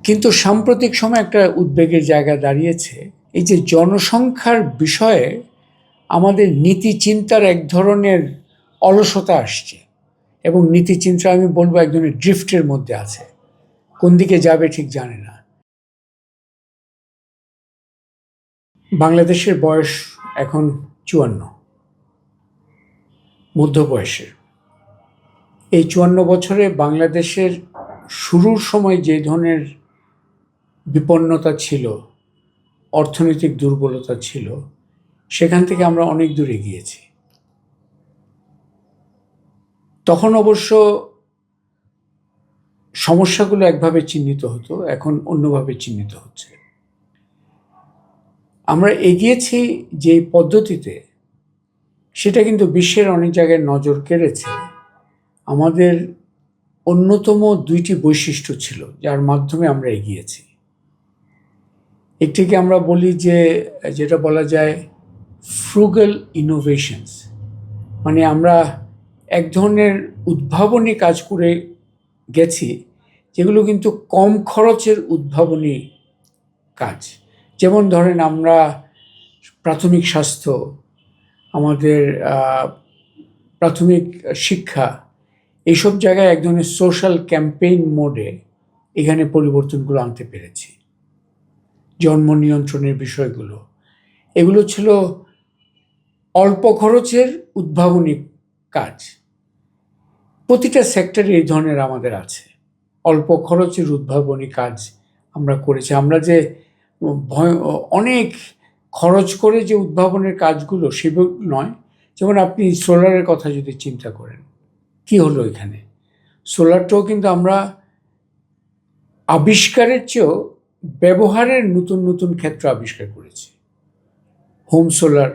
কিন্তু সাম্প্রতিক সময়ে একটা উদ্বেগের জায়গা দাঁড়িয়েছে, এই যে জনসংখ্যার বিষয়ে আমাদের নীতি চিন্তার এক ধরনের অলসতা আসছে, এবং নীতি চিন্তা আমি বলবো এক ধরনের ড্রিফটের মধ্যে আছে, কোন দিকে যাবে ঠিক জানে না। বাংলাদেশের বয়স এখন ৫৪, মধ্য বয়সের। এই ৫৪ বছরে বাংলাদেশের শুরুর সময় যে ধরনের বিপন্নতা ছিল, অর্থনৈতিক দুর্বলতা ছিল, সেখান থেকে আমরা অনেক দূরে গিয়েছি। তখন অবশ্য সমস্যাগুলো একভাবে চিহ্নিত হতো, এখন অন্যভাবে চিহ্নিত হচ্ছে। আমরা এগিয়েছি যে পদ্ধতিতে, সেটা কিন্তু বিশ্বের অনেক জায়গায় নজর কেড়েছে। আমাদের অন্যতম ২টি বৈশিষ্ট্য ছিল যার মাধ্যমে আমরা এগিয়েছি। একটিকে আমরা বলি যে, যেটা বলা যায় ফ্রুগাল ইনোভেশনস, মানে আমরা এক ধরনের উদ্ভাবনী কাজ করে গেছি যেগুলো কিন্তু কম খরচের উদ্ভাবনী কাজ। যেমন ধরেন, আমরা প্রাথমিক স্বাস্থ্য, আমাদের প্রাথমিক শিক্ষা, এইসব জায়গায় এক ধরনের সোশ্যাল ক্যাম্পেইন মোডে এখানে পরিবর্তনগুলো আনতে পেরেছি। জন্ম নিয়ন্ত্রণের বিষয়গুলো, এগুলো ছিল অল্প খরচের উদ্ভাবনী কাজ। প্রতিটা সেক্টরে এই ধরনের আমাদের আছে, অল্প খরচের উদ্ভাবনী কাজ আমরা করেছি। আমরা যে অনেক খরচ করে যে উদ্ভাবনের কাজগুলো, সেগুলো নয়। যেমন আপনি সোলারের কথা যদি চিন্তা করেন, কি হলো এখানে? সোলারটাও কিন্তু আমরা আবিষ্কারের চেয়েও ব্যবহারের নতুন নতুন ক্ষেত্র আবিষ্কার করেছি। হোম সোলার,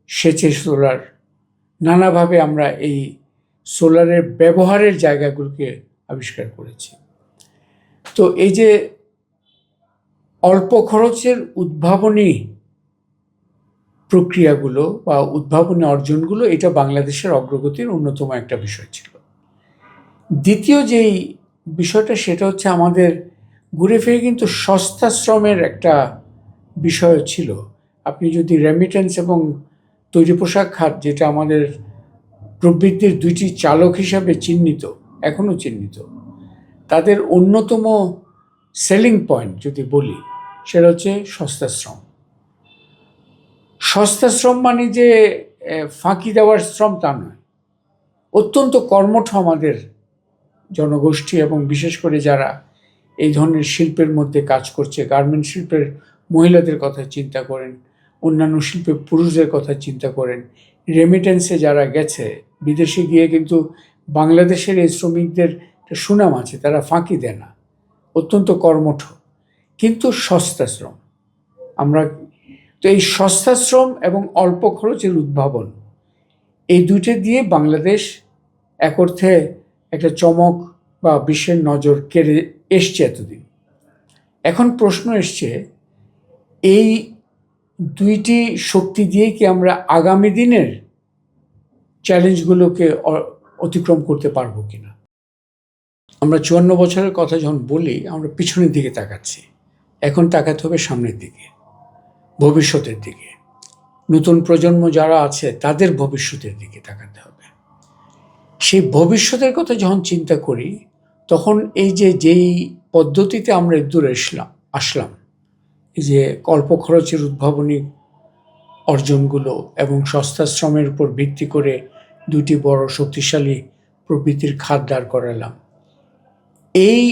সেচের সোলার, নানাভাবে আমরা এই সোলারের ব্যবহারের জায়গাগুলোকে আবিষ্কার করেছি। তো এই যে অল্প খরচের উদ্ভাবনী প্রক্রিয়াগুলো বা উদ্ভাবনী অর্জনগুলো, এটা বাংলাদেশের অগ্রগতির অন্যতম একটা বিষয় ছিল। দ্বিতীয় যেই বিষয়টা, সেটা হচ্ছে আমাদের ঘুরে ফিরে কিন্তু সস্তা শ্রমের একটা বিষয় ছিল। আপনি যদি রেমিটেন্স এবং তৈরি পোশাক খাত, যেটা আমাদের প্রবৃদ্ধির ২টি চালক হিসাবে চিহ্নিত, এখনও চিহ্নিত, তাদের অন্যতম সেলিং পয়েন্ট যদি বলি, সেটা হচ্ছে সস্তা শ্রম। সস্তা শ্রম মানে যে ফাঁকি দেওয়ার শ্রম তা নয়, অত্যন্ত কর্মঠ আমাদের জনগোষ্ঠী, এবং বিশেষ করে যারা এই ধরনের শিল্পের মধ্যে কাজ করছে, গার্মেন্ট শিল্পের মহিলাদের কথা চিন্তা করেন, অন্যান্য শিল্পের পুরুষদের কথা চিন্তা করেন, রেমিটেন্সে যারা গেছে বিদেশে গিয়ে, কিন্তু বাংলাদেশের এই শ্রমিকদের একটা সুনাম আছে, তারা ফাঁকি দেয় না, অত্যন্ত কর্মঠ, কিন্তু সস্তা শ্রম। আমরা তো এই সস্তা শ্রম এবং অল্প খরচের উদ্ভাবন, এই দুইটা দিয়ে বাংলাদেশ এক অর্থে একটা চমক বা বিশ্বের নজর কেড়ে এসছে এতদিন। এখন প্রশ্ন এসছে, এই দুইটি শক্তি দিয়ে কি আমরা আগামী দিনের চ্যালেঞ্জগুলোকে অতিক্রম করতে পারবো কিনা? আমরা ৫৪ বছরের কথা যখন বলি, আমরা পিছনের দিকে তাকাচ্ছি। এখন তাকাতে হবে সামনের দিকে, ভবিষ্যতের দিকে। নতুন প্রজন্ম যারা আছে, তাদের ভবিষ্যতের দিকে তাকাতে হবে। সেই ভবিষ্যতের কথা যখন চিন্তা করি, তখন এই যেই পদ্ধতিতে আমরা দূরে আসলাম, এই যে অল্প খরচের উদ্ভাবনী অর্জনগুলো এবং সস্তা শ্রমের উপর ভিত্তি করে ২টি বড় শক্তিশালী প্রবৃত্তির খাত দাঁড় করালাম, এই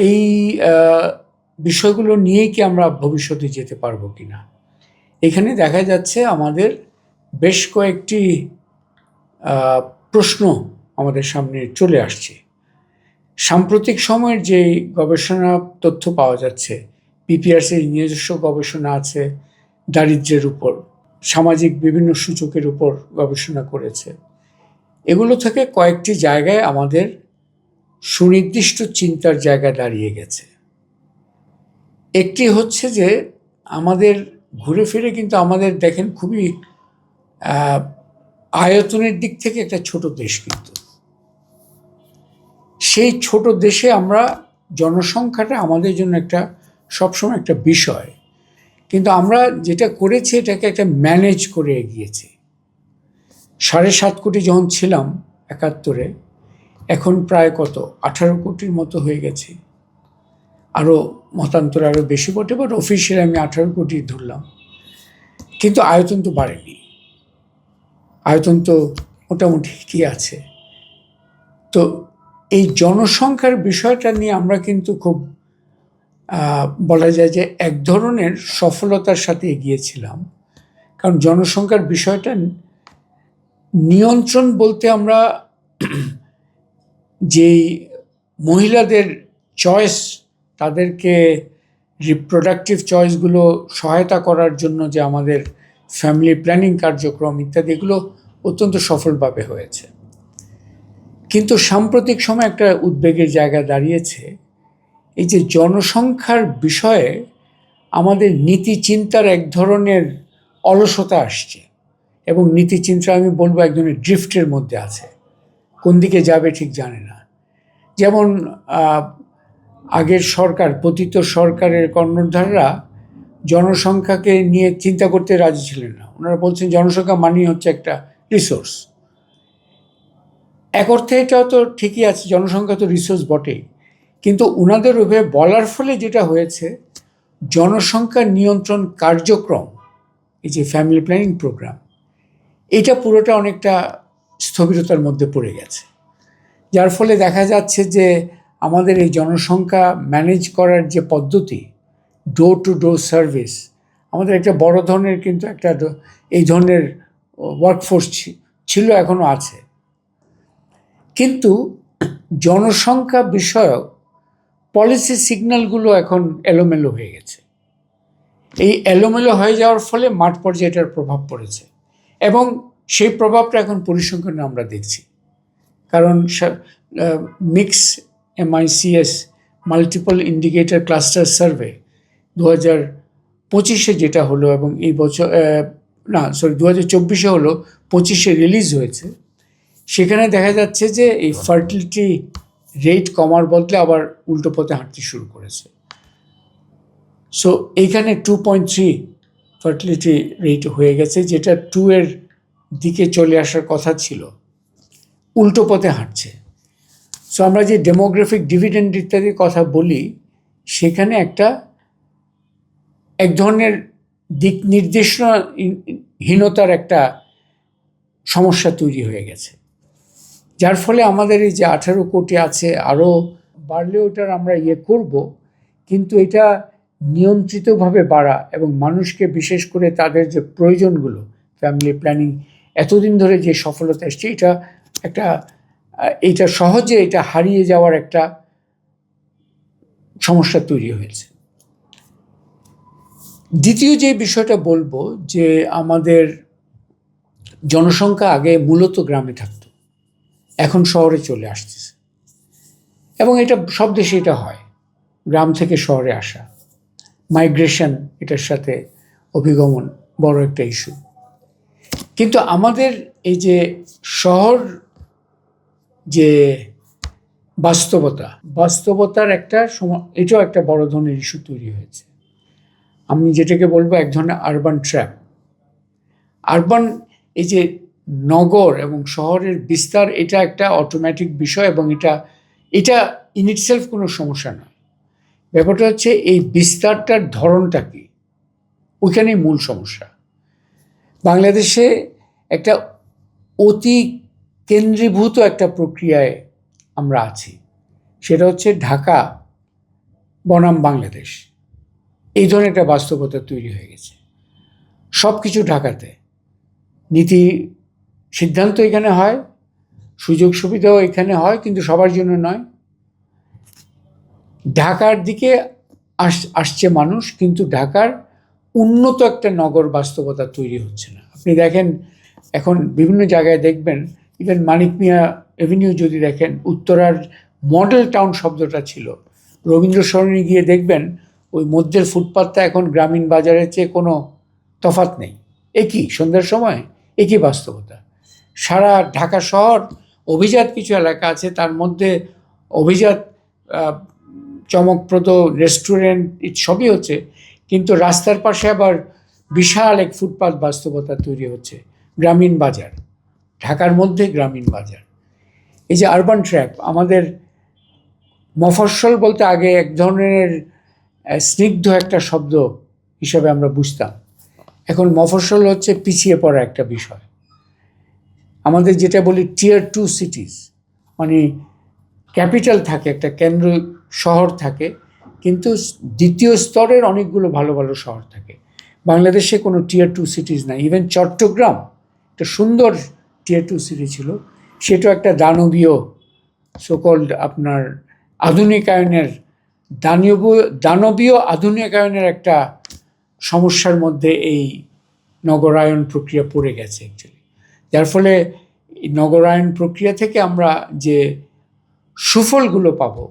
এই বিষয়গুলো নিয়েই কি আমরা ভবিষ্যতে যেতে পারবো কিনা? এখানে দেখা যাচ্ছে আমাদের বেশ কয়েকটি প্রশ্ন আমাদের সামনে চলে আসছে। সাম্প্রতিক সময়ের যে গবেষণা তথ্য পাওয়া যাচ্ছে, পিপিআরসির নিজস্ব গবেষণা আছে দারিদ্র্যের উপর, সামাজিক বিভিন্ন সূচকের উপর গবেষণা করেছে। এগুলো থেকে কয়েকটি জায়গায় আমাদের সুনির্দিষ্ট চিন্তার জায়গা দাঁড়িয়ে গেছে। একটি হচ্ছে যে, আমাদের ঘুরে ফিরে কিন্তু আমাদের দেখেন খুবই আয়তনের দিক থেকে একটা ছোট দেশ, কিন্তু সেই ছোট দেশে আমরা জনসংখ্যাটা আমাদের জন্য একটা সবসময় একটা বিষয়, কিন্তু আমরা যেটা করেছি এটাকে একটা ম্যানেজ করে এগিয়েছি। 7.5 কোটি যখন ছিলাম 71-এ, এখন প্রায় কত 18 কোটির মতো হয়ে গেছে। আরও মতান্তরে আরও বেশি বটে, বাট অফিসিয়ালি আমি 18 কোটি ধরলাম। কিন্তু আয়তন তো বাড়েনি, আয়তন তো মোটামুটি কি আছে। তো এই জনসংখ্যার বিষয়টা নিয়ে আমরা কিন্তু খুব বলা যায় যে এক ধরনের সফলতার সাথে এগিয়েছিলাম, কারণ জনসংখ্যার বিষয়টা নিয়ন্ত্রণ বলতে আমরা যেই মহিলাদের চয়েস, তাদেরকে রিপ্রোডাক্টিভ চয়েসগুলো সহায়তা করার জন্য যে আমাদের ফ্যামিলি প্ল্যানিং কার্যক্রম ইত্যাদি, এগুলো অত্যন্ত সফলভাবে হয়েছে। কিন্তু সাম্প্রতিক সময় একটা উদ্বেগের জায়গা দাঁড়িয়েছে, এই যে জনসংখ্যার বিষয়ে আমাদের নীতি চিন্তার এক ধরনের অলসতা আসছে, এবং নীতি চিন্তা আমি বলবো এক ধরনের ড্রিফটের মধ্যে আছে, কোন দিকে যাবে ঠিক জানে না। যেমন আগের সরকার, পতিত সরকারের কর্ণধাররা জনসংখ্যাকে নিয়ে চিন্তা করতে রাজি ছিলেন না। ওনারা বলছেন জনসংখ্যা মানেই হচ্ছে একটা রিসোর্স। এক অর্থে এটাও তো ঠিকই আছে, জনসংখ্যা তো রিসোর্স বটেই, কিন্তু ওনাদের ওভাবে বলার ফলে যেটা হয়েছে, জনসংখ্যা নিয়ন্ত্রণ কার্যক্রম, এই যে ফ্যামিলি প্ল্যানিং প্রোগ্রাম, এটা পুরোটা অনেকটা স্থবিরতার মধ্যে পড়ে গেছে। যার ফলে দেখা যাচ্ছে যে আমাদের এই জনসংখ্যা ম্যানেজ করার যে পদ্ধতি, ডোর টু ডোর সার্ভিস, আমাদের একটা বড় ধরনের কিন্তু একটা এই ধরনের ওয়ার্কফোর্স ছিল, এখনও আছে। কিন্তু জনসংখ্যা বিষয়ক পলিসি সিগন্যালগুলো এখন এলোমেলো হয়ে গেছে। এই এলোমেলো হয়ে যাওয়ার ফলে মাঠ পর্যায়ে এটার প্রভাব পড়েছে, এবং সেই প্রভাবটা এখন পরিসংখ্যানে আমরা দেখছি। কারণ mix MICS multiple indicator cluster survey 2025-এ যেটা হলো, এবং এই বছর 2024-এ হলো, 25-এ রিলিজ হয়েছে। সেখানে দেখা যাচ্ছে যে এই ফার্টিলিটি রেট কমার বদলে আবার উল্টো পথে হাঁটতে শুরু করেছে। সো এইখানে 2.3 ফার্টিলিটি রেট হয়ে গেছে, যেটা 2-এর দিকে চলে আসার কথা ছিল, উল্টো পথে হাঁটছে। সো আমরা যে ডেমোগ্রাফিক ডিভিডেন্ড ইত্যাদির কথা বলি, সেখানে এক ধরনের দিক নির্দেশনাহীনতার একটা সমস্যা তৈরি হয়ে গেছে, যার ফলে আমাদের এই যে 18 কোটি আছে, আরও বাড়লে ওটার আমরা করব, কিন্তু এটা নিয়ন্ত্রিতভাবে বাড়া এবং মানুষকে বিশেষ করে তাদের যে প্রয়োজনগুলো, ফ্যামিলি প্ল্যানিং এতদিন ধরে যে সফলতা এসছে, এটা সহজে এটা হারিয়ে যাওয়ার একটা সমস্যা তৈরি হয়েছে। দ্বিতীয় যে বিষয়টা বলবো, যে আমাদের জনসংখ্যা আগে মূলত গ্রামে থাকতো, এখন শহরে চলে আসতেছে, এবং এটা সব দেশে এটা হয়, গ্রাম থেকে শহরে আসা, মাইগ্রেশন, এটার সাথে অভিগমন বড় একটা ইস্যু। কিন্তু আমাদের এই যে শহর যে বাস্তবতার একটা এটাও একটা বড় ধরনের ইস্যু তৈরি হয়েছে। আমি যেটাকে বলবো এক ধরনের আরবান ট্র্যাপ। আরবান, এই যে নগর এবং শহরের বিস্তার, এটা একটা অটোমেটিক বিষয়, এবং এটা ইন ইটসেলফ কোনো সমস্যা নয়। ব্যাপারটা হচ্ছে এই বিস্তারটার ধরনটা কি, ওইখানেই মূল সমস্যা। বাংলাদেশে একটা অতি কেন্দ্রীভূত একটা প্রক্রিয়ায় আমরা আছি, সেটা হচ্ছে ঢাকা বনাম বাংলাদেশ, এই ধরনের একটা বাস্তবতা তৈরি হয়ে গেছে। সব কিছু ঢাকাতে, নীতি সিদ্ধান্ত এখানে হয়, সুযোগ সুবিধাও এখানে হয়, কিন্তু সবার জন্য নয়। ঢাকার দিকে আসছে মানুষ, কিন্তু ঢাকার উন্নত একটা নগর বাস্তবতা তৈরি হচ্ছে না। আপনি দেখেন এখন বিভিন্ন জায়গায় দেখবেন, ইভেন মানিক মিয়া এভিনিউ যদি দেখেন, উত্তরার মডেল টাউন শব্দটা ছিল, রবীন্দ্র সরণি গিয়ে দেখবেন ওই মধ্যের ফুটপাথটা এখন গ্রামীণ বাজারের চেয়ে কোনো তফাৎ নেই। একই সন্ধ্যার সময় একই বাস্তবতা। সারা ঢাকা শহর অভিজাত কিছু এলাকা আছে, তার মধ্যে অভিজাত চমকপ্রদ রেস্টুরেন্ট সবই হচ্ছে, কিন্তু রাস্তার পাশে আবার বিশাল এক ফুটপাত বাস্তবতা তৈরি হচ্ছে, গ্রামীণ বাজার, ঢাকার মধ্যে গ্রামীণ বাজার। এই যে আরবান ট্র্যাপ, আমাদের মফস্বল বলতে আগে এক ধরনের স্নিগ্ধ একটা শব্দ হিসাবে আমরা বুঝতাম, এখন মফস্বল হচ্ছে পিছিয়ে পড়া একটা বিষয়। আমাদের যেটা বলি টিয়ার 2 সিটিজ, মানে ক্যাপিটাল থাকে, একটা কেন্দ্র শহর থাকে, কিন্তু দ্বিতীয় স্তরের অনেকগুলো ভালো ভালো শহর থাকে। বাংলাদেশে কোনো টিয়ার 2 সিটিজ নাই। ইভেন চট্টগ্রাম একটা সুন্দর টিয়ার 2 সিটি ছিল, সেটাও একটা দানবীয় সোকল্ড আপনার আধুনিকায়নের দানবীয় আধুনিকায়নের একটা সমস্যার মধ্যে এই নগরায়ন প্রক্রিয়া পড়ে গেছে অ্যাকচুয়ালি। যার ফলে নগরায়ন প্রক্রিয়া থেকে আমরা যে সুফলগুলো পাবো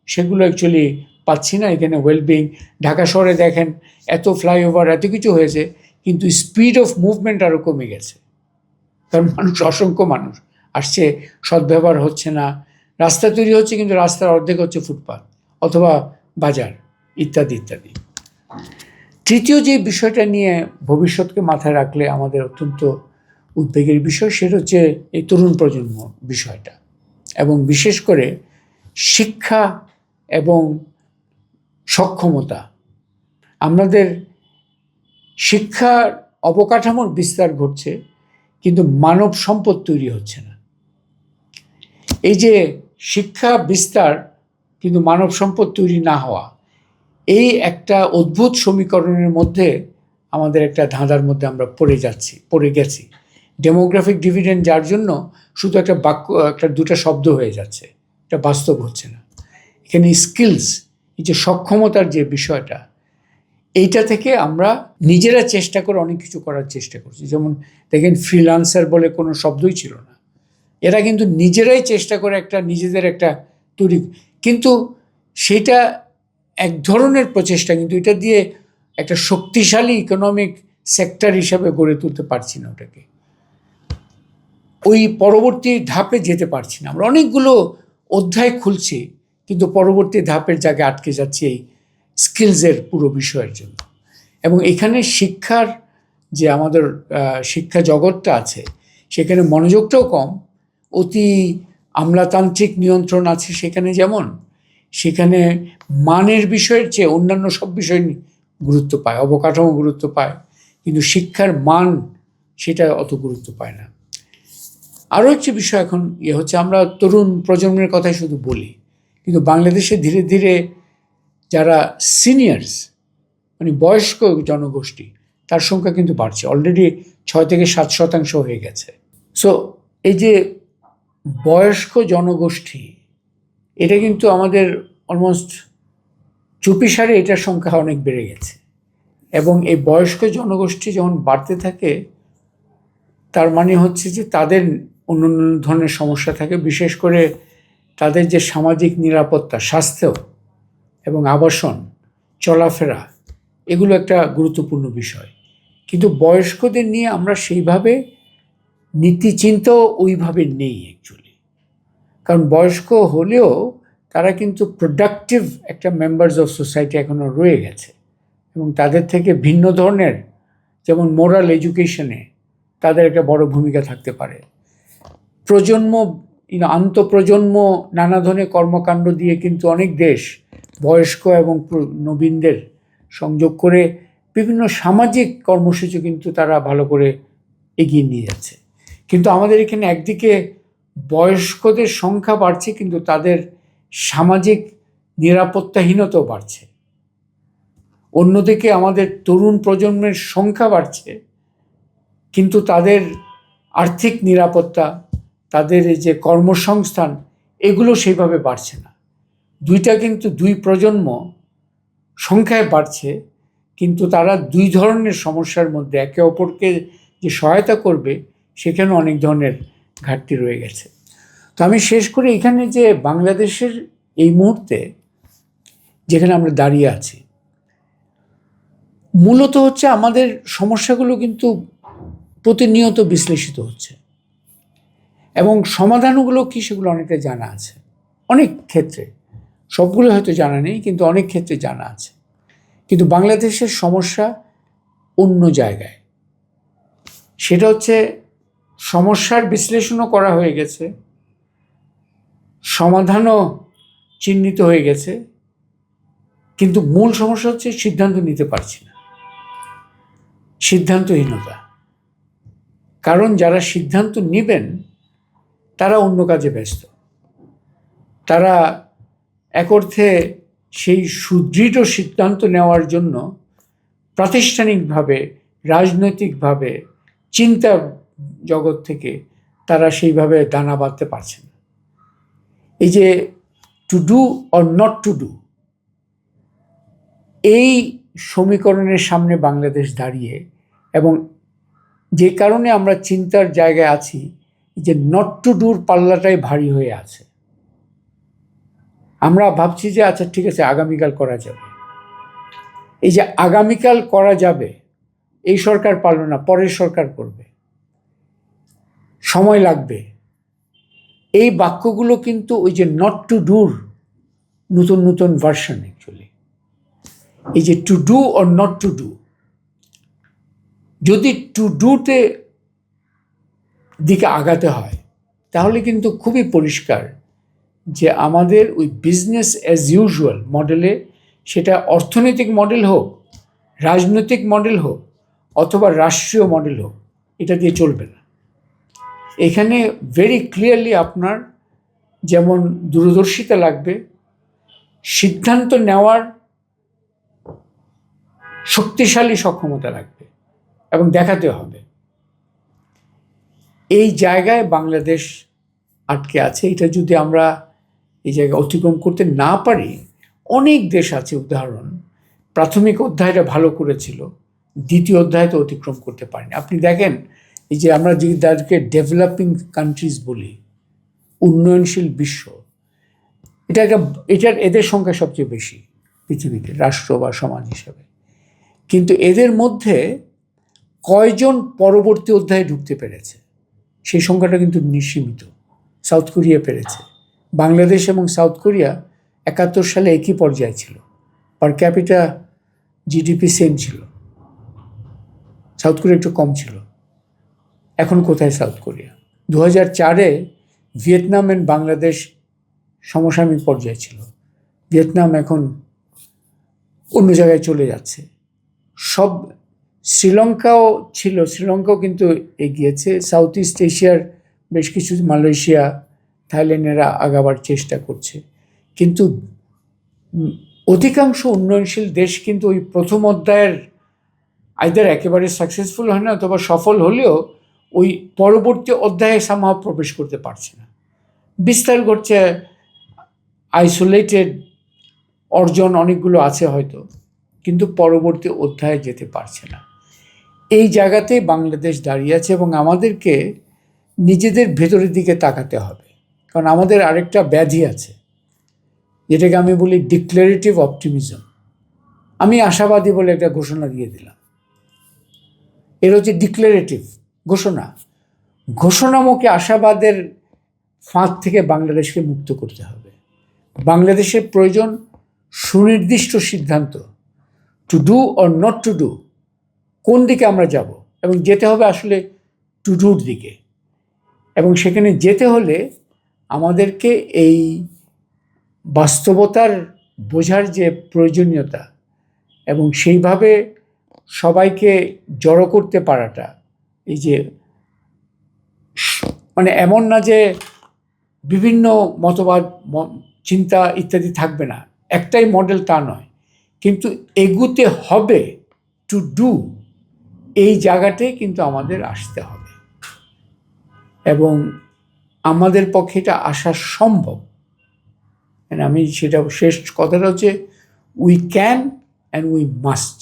সেগুলো অ্যাকচুয়ালি পাচ্ছি না। এখানে ওয়েলবিং, ঢাকা শহরে দেখেন এত ফ্লাইওভার, এত কিছু হয়েছে, কিন্তু স্পিড অফ মুভমেন্ট আরও কমে গেছে, কারণ মানুষ, অসংখ্য মানুষ আসছে, সদ্ব্যবহার হচ্ছে না। রাস্তা তৈরি হচ্ছে, কিন্তু রাস্তার অর্ধেক হচ্ছে ফুটপাত অথবা বাজার ইত্যাদি ইত্যাদি। তৃতীয় যে বিষয়টা নিয়ে ভবিষ্যৎকে মাথায় রাখলে আমাদের অত্যন্ত উদ্বেগের বিষয়, সেটা হচ্ছে এই তরুণ প্রজন্ম বিষয়টা, এবং বিশেষ করে শিক্ষা এবং সক্ষমতা। আমাদের শিক্ষার অবকাঠামোর বিস্তার ঘটছে, কিন্তু মানব সম্পদ তৈরি হচ্ছে না। এই যে শিক্ষা বিস্তার কিন্তু মানব সম্পদ তৈরি না হওয়া, এই একটা অদ্ভুত সমীকরণের মধ্যে আমাদের একটা ধাঁধার মধ্যে আমরা পড়ে গেছি। ডেমোগ্রাফিক ডিভিডেন্ড, যার জন্য শুধু একটা বাক্য, একটা দুটা শব্দ হয়ে যাচ্ছে, এটা বাস্তব হচ্ছে না। এখানে স্কিলস, এই যে সক্ষমতার যে বিষয়টা, এইটা থেকে আমরা নিজেরা চেষ্টা করে অনেক কিছু করার চেষ্টা করছি। যেমন দেখেন, ফ্রিল্যান্সার বলে কোনো শব্দই ছিল না, এরা কিন্তু নিজেরাই চেষ্টা করে একটা নিজেদের একটা তৈরি, কিন্তু সেটা এক ধরনের প্রচেষ্টা, কিন্তু এটা দিয়ে একটা শক্তিশালী ইকোনমিক সেক্টর হিসাবে গড়ে তুলতে পারছি না, ওটাকে ওই পরবর্তী ধাপে যেতে পারছি না। আমরা অনেকগুলো অধ্যায় খুলছি, কিন্তু পরবর্তী ধাপের জায়গায় আটকে যাচ্ছি এই স্কিলসের পুরো বিষয়ের জন্য। এবং এখানে শিক্ষার যে আমাদের শিক্ষা জগৎটা আছে, সেখানে মনোযোগটাও কম, অতি আমলাতান্ত্রিক নিয়ন্ত্রণ আছে সেখানে, যেমন সেখানে মানের বিষয়ের চেয়ে অন্যান্য সব বিষয় গুরুত্ব পায়, অবকাঠামো গুরুত্ব পায়, কিন্তু শিক্ষার মান সেটা অত গুরুত্ব পায় না। আরও একটি বিষয় এখন হচ্ছে, আমরা তরুণ প্রজন্মের কথাই শুধু বলি, কিন্তু বাংলাদেশে ধীরে ধীরে যারা সিনিয়র্স, মানে বয়স্ক জনগোষ্ঠী, তার সংখ্যা কিন্তু বাড়ছে, অলরেডি 6 থেকে 7% হয়ে গেছে। সো এই যে বয়স্ক জনগোষ্ঠী, এটা কিন্তু আমাদের অলমোস্ট চুপিসারে এটার সংখ্যা অনেক বেড়ে গেছে। এবং এই বয়স্ক জনগোষ্ঠী যখন বাড়তে থাকে, তার মানে হচ্ছে যে তাদের অন্যান্য ধরনের সমস্যা থাকে, বিশেষ করে তাদের যে সামাজিক নিরাপত্তা, স্বাস্থ্য এবং আবাসন, চলাফেরা, এগুলো একটা গুরুত্বপূর্ণ বিষয়। কিন্তু বয়স্কদের নিয়ে আমরা সেইভাবে নীতিচিন্তাও ওইভাবে নেই অ্যাকচুয়ালি, কারণ বয়স্ক হলেও তারা কিন্তু প্রোডাক্টিভ একটা মেম্বার্স অফ সোসাইটি এখনও রয়ে গেছে, এবং তাদের থেকে ভিন্ন ধরনের, যেমন মোরাল এডুকেশনে তাদের একটা বড় ভূমিকা থাকতে পারে। প্রজন্ম, আন্তঃপ্রজন্ম নানা ধরনের কর্মকাণ্ড দিয়ে কিন্তু অনেক দেশ বয়স্ক এবং নবীনদের সংযোগ করে বিভিন্ন সামাজিক কর্মসূচি কিন্তু তারা ভালো করে এগিয়ে নিয়ে যাচ্ছে। কিন্তু আমাদের এখানে একদিকে বয়স্কদের সংখ্যা বাড়ছে, কিন্তু তাদের সামাজিক নিরাপত্তাহীনতাও বাড়ছে। অন্যদিকে আমাদের তরুণ প্রজন্মের সংখ্যা বাড়ছে, কিন্তু তাদের আর্থিক নিরাপত্তা, তাদের যে কর্মসংস্থান, এগুলো সেইভাবে বাড়ছে না। দুইটা কিন্তু দুই প্রজন্ম সংখ্যায় বাড়ছে, কিন্তু তারা দুই ধরনের সমস্যার মধ্যে একে অপরকে যে সহায়তা করবে, সেখানে অনেক ধরনের ঘাটতি রয়ে গেছে। তো আমি শেষ করে এখানে যে বাংলাদেশের এই মুহূর্তে যেখানে আমরা দাঁড়িয়ে আছি, মূলত হচ্ছে আমাদের সমস্যাগুলো কিন্তু প্রতিনিয়ত বিশ্লেষিত হচ্ছে, এবং সমাধানগুলো কি সেগুলো অনেকটা জানা আছে। অনেক ক্ষেত্রে সবগুলো হয়তো জানা নেই, কিন্তু অনেক ক্ষেত্রে জানা আছে। কিন্তু বাংলাদেশের সমস্যা অন্য জায়গায়। সেটা হচ্ছে সমস্যার বিশ্লেষণও করা হয়ে গেছে, সমাধানও চিহ্নিত হয়ে গেছে, কিন্তু মূল সমস্যা হচ্ছে সিদ্ধান্ত নিতে পারছি না, সিদ্ধান্তহীনতা। কারণ যারা সিদ্ধান্ত নেবেন তারা অন্য কাজে ব্যস্ত। তারা এক অর্থে সেই সুদৃঢ় সিদ্ধান্ত নেওয়ার জন্য প্রাতিষ্ঠানিকভাবে, রাজনৈতিকভাবে, চিন্তা জগৎ থেকে তারা সেইভাবে দানা বাঁধতে পারছে না। এই যে to do or not to do, এই সমীকরণের সামনে বাংলাদেশ দাঁড়িয়ে, এবং যে কারণে আমরা চিন্তার জায়গায় আছি যে নট টু ডুর পাল্লাটাই ভারী হয়ে আছে। আমরা ভাবছি যে আচ্ছা ঠিক আছে, আগামীকাল করা যাবে। এই যে আগামীকাল করা যাবে, এই সরকার পারল না, পরের সরকার করবে, সময় লাগবে, এই বাক্যগুলো কিন্তু ওই যে নট টু ডুর নতুন নতুন ভার্সন। অ্যাকচুয়ালি এই যে to do or not to do, যদি টু ডুতে দিকে আগাতে হয় তাহলে কিন্তু খুবই পরিষ্কার যে আমাদের ওই বিজনেস অ্যাজ ইউজুয়াল মডেলে, সেটা অর্থনৈতিক মডেল হোক, রাজনৈতিক মডেল হোক, অথবা রাষ্ট্রীয় মডেল হোক, এটা দিয়ে চলবে না। এখানে ভেরি ক্লিয়ারলি আপনার যেমন দূরদর্শিতা লাগবে, সিদ্ধান্ত নেওয়ার শক্তিশালী সক্ষমতা লাগবে, এবং দেখাতে হবে। এই জায়গায় বাংলাদেশ আটকে আছে। এটা যদি আমরা এই জায়গায় অতিক্রম করতে না পারি, অনেক দেশ আছে উদাহরণ, প্রাথমিক অধ্যায়টা ভালো করেছিল, দ্বিতীয় অধ্যায় তো অতিক্রম করতে পারেনি। আপনি দেখেন, এই যে আমরা যদি তাদেরকে ডেভেলপিং কান্ট্রিজ বলি, উন্নয়নশীল বিশ্ব, এটার এদের সংখ্যা সবচেয়ে বেশি পৃথিবীতে রাষ্ট্র বা সমাজ হিসাবে। কিন্তু এদের মধ্যে কয়জন পরবর্তী অধ্যায়ে ঢুকতে পেরেছে, সেই সংখ্যাটা কিন্তু নিঃসীমিত। সাউথ কোরিয়া পেরেছে। বাংলাদেশ এবং সাউথ কোরিয়া 71 সালে একই পর্যায়ে ছিল, পার ক্যাপিটা জিডিপি সেম ছিল, সাউথ কোরিয়া একটু কম ছিল। এখন কোথায় সাউথ কোরিয়া? 2004-এ ভিয়েতনাম এন্ড বাংলাদেশ সমসাময়িক পর্যায়ে ছিল। ভিয়েতনাম এখন অন্য জায়গায় চলে যাচ্ছে। সব শ্রীলঙ্কাও ছিল, শ্রীলঙ্কাও কিন্তু এগিয়েছে। সাউথ ইস্ট এশিয়ার বেশ কিছু, মালয়েশিয়া, থাইল্যান্ডেরা আগাবার চেষ্টা করছে। কিন্তু অধিকাংশ উন্নয়নশীল দেশ কিন্তু ওই প্রথম অধ্যায়ের আইদার একেবারে সাকসেসফুল হয় না, অথবা সফল হলেও ওই পরবর্তী অধ্যায়ে সামহাও প্রবেশ করতে পারছে না। বিস্তার ঘটছে, আইসোলেটেড অর্জন অনেকগুলো আছে হয়তো, কিন্তু পরবর্তী অধ্যায়ে যেতে পারছে না। এই জায়গাতেই বাংলাদেশ দাঁড়িয়ে আছে, এবং আমাদেরকে নিজেদের ভেতরের দিকে তাকাতে হবে। কারণ আমাদের আরেকটা ব্যাধি আছে, যেটাকে আমি বলি ডিক্লারেটিভ অপটিমিজম। আমি আশাবাদী বলে একটা ঘোষণা দিয়ে দিলাম, এর হচ্ছে ডিক্লারেটিভ ঘোষণা। ঘোষণামুখী আশাবাদের ফাঁদ থেকে বাংলাদেশকে মুক্ত করতে হবে। বাংলাদেশের প্রয়োজন সুনির্দিষ্ট সিদ্ধান্ত, to do or not to do, কোন দিকে আমরা যাব, এবং যেতে হবে আসলে টু ডুর দিকে। এবং সেখানে যেতে হলে আমাদেরকে এই বাস্তবতার বোঝার যে প্রয়োজনীয়তা, এবং সেইভাবে সবাইকে জড়ো করতে পারাটা, এই যে মানে এমন না যে বিভিন্ন মতবাদ, চিন্তা ইত্যাদি থাকবে না, একটাই মডেল, তা নয়, কিন্তু এগুতে হবে টু ডু, এই জায়গাটাই কিন্তু আমাদের আসতে হবে। এবং আমাদের পক্ষে এটা আসা সম্ভব। আমি সেটা শেষ কথাটা হচ্ছে we can and we must.